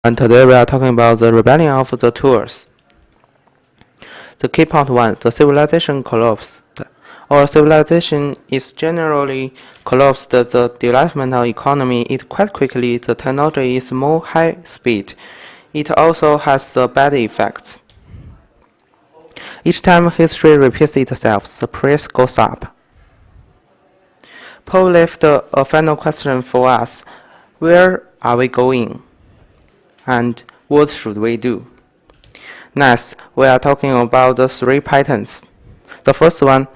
And today we are talking about the rebellion of the tours. The key point 1, the civilization collapsed. Our civilization is generally collapsed. The development of economy is quite quickly. The technology is more high speed. It also has the bad effects. Each time history repeats itself, the price goes up. Paul left a final question for us. Where are we going? And what should we do? Next, we are talking about the 3 patterns. The first one,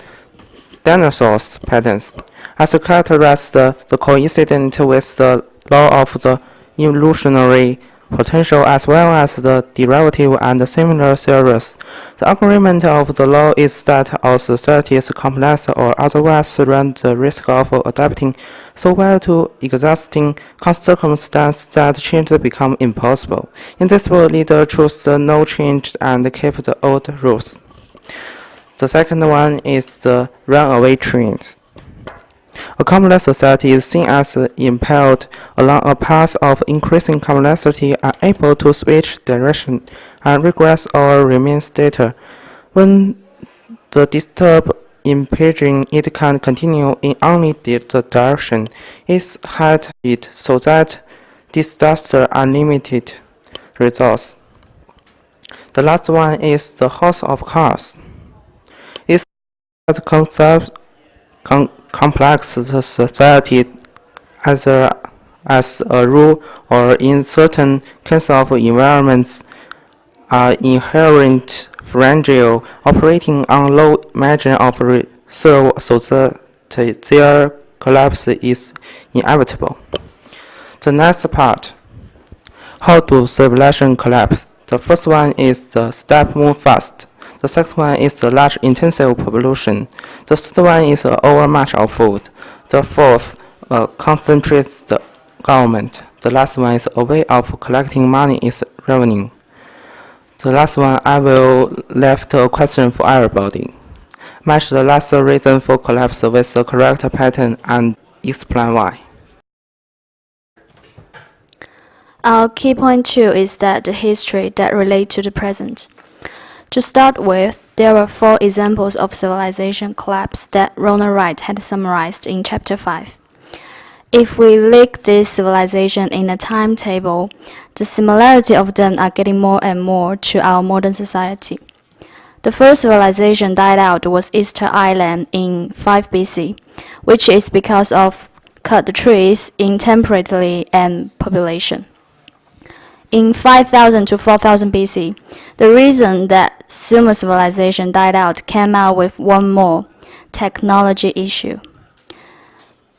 dinosaurs patterns, as characterized the coincident with the law of the evolutionary potential as well as the derivative and similar theories. The argument of the law is that our society is complex or otherwise run the risk of adapting so well to existing circumstances that change become impossible. In this way, leaders choose the no change and keep the old rules. The second one is the runaway trains. A complex society is seen as impelled along a path of increasing complexity, unable to switch direction and regress or remain static. When the disturb impinging, it can continue in only the direction it had it, so that disaster unlimited results. The last one is the house of cards. It's a complex society either as a rule or in certain kinds of environments are inherent fragile, operating on low margin of reserve so that their collapse is inevitable. The next part, how do civilization collapse? The first one is the step move fast. The second one is the large intensive population. The third one is the overmuch of food. The fourth concentrates the government. The last one is a way of collecting money is revenue. The last one I will left a question for everybody. Match the last reason for collapse with the correct pattern and explain why. Our key point 2 is that the history that relate to the present. To start with, there are 4 examples of civilization collapse that Ronald Wright had summarized in Chapter 5. If we link this civilization in a timetable, the similarity of them are getting more and more to our modern society. The first civilization died out was Easter Island in 5 BC, which is because of cut the trees intemperately and population. In 5000 to 4000 BC, the reason that Sumer civilization died out came out with one more technology issue.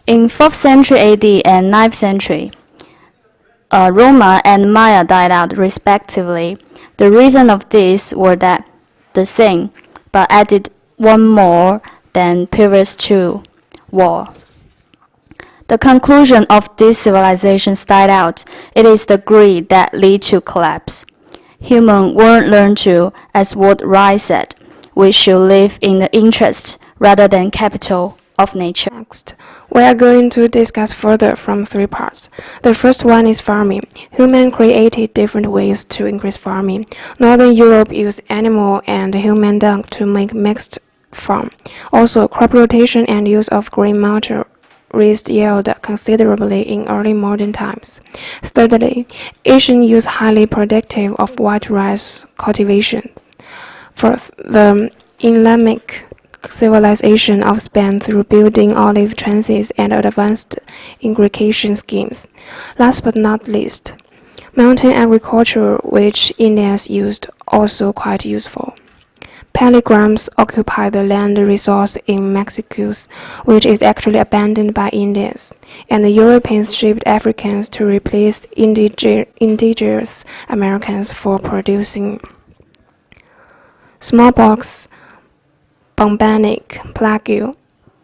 In 4th century AD and 9th century, Roma and Maya died out respectively. The reason of this were that the same, but added one more than previous 2 war. The conclusion of these civilizations died out. It is the greed that lead to collapse. Humans won't learn to, as what Wright said, we should live in the interest rather than capital of nature. Next, we are going to discuss further from 3 parts. The first one is farming. Humans created different ways to increase farming. Northern Europe used animal and human dung to make mixed farm. Also, crop rotation and use of green matter raised yield considerably in early modern times. Thirdly, Asians use highly predictive of white rice cultivation. Fourth, the Islamic civilization of Spain through building olive trances and advanced irrigation schemes. Last but not least, mountain agriculture, which Indians used, also quite useful. Pilgrims occupy the land resource in Mexico, which is actually abandoned by Indians, and the Europeans shipped Africans to replace indigenous Americans for producing smallpox, bubonic plague,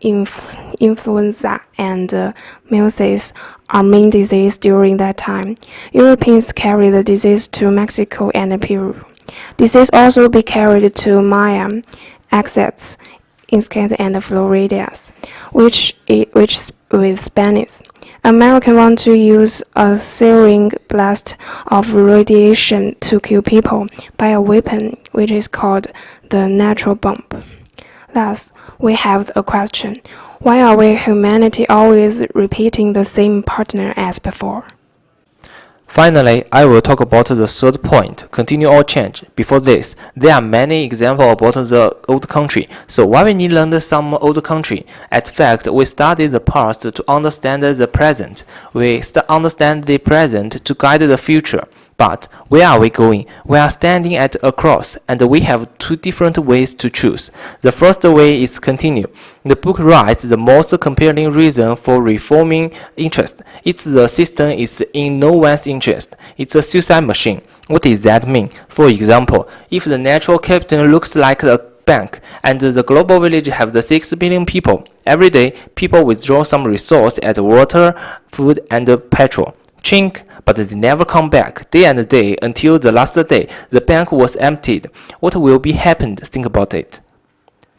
influenza, and measles are main disease during that time. Europeans carried the disease to Mexico and Peru. Disease also be carried to Maya, Aztecs, Incas, and Floridas, which with Spanish. Americans want to use a searing blast of radiation to kill people by a weapon which is called the natural bomb. Thus, we have a question. Why are we humanity always repeating the same partner as before? Finally, I will talk about the third point, continue or change. Before this, there are many examples about the old country. So why we need to learn some old country? At fact, we study the past to understand the present. We understand the present to guide the future. But where are we going? We are standing at a cross, and we have two different ways to choose. The first way is continue. The book writes the most compelling reason for reforming interest. It's the system is in no one's interest. It's a suicide machine. What does that mean? For example, if the natural capital looks like a bank, and the global village have the 6 billion people, every day people withdraw some resource as water, food, and petrol. Chink, but they never come back, day and day, until the last day, the bank was emptied. What will be happened? Think about it.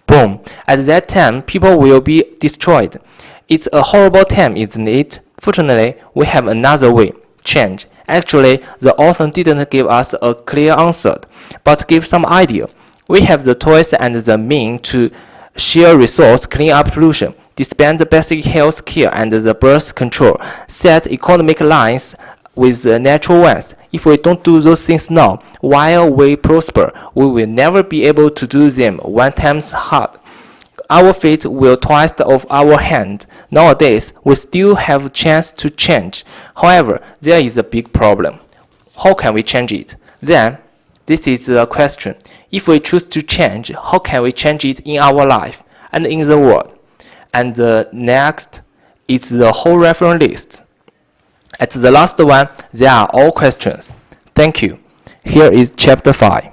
Boom. At that time, people will be destroyed. It's a horrible time, isn't it? Fortunately, we have another way. Change. Actually, the author didn't give us a clear answer, but give some idea. We have the toys and the means to share resource, clean up pollution, disband the basic health care and the birth control, set economic lines with natural ones. If we don't do those things now, while we prosper, we will never be able to do them one time's hard. Our fate will twist off our hand. Nowadays, we still have a chance to change. However, there is a big problem. How can we change it? Then, this is the question. If we choose to change, how can we change it in our life and in the world? And next is the whole reference list. At the last one, there are all questions. Thank you. Here is chapter 5.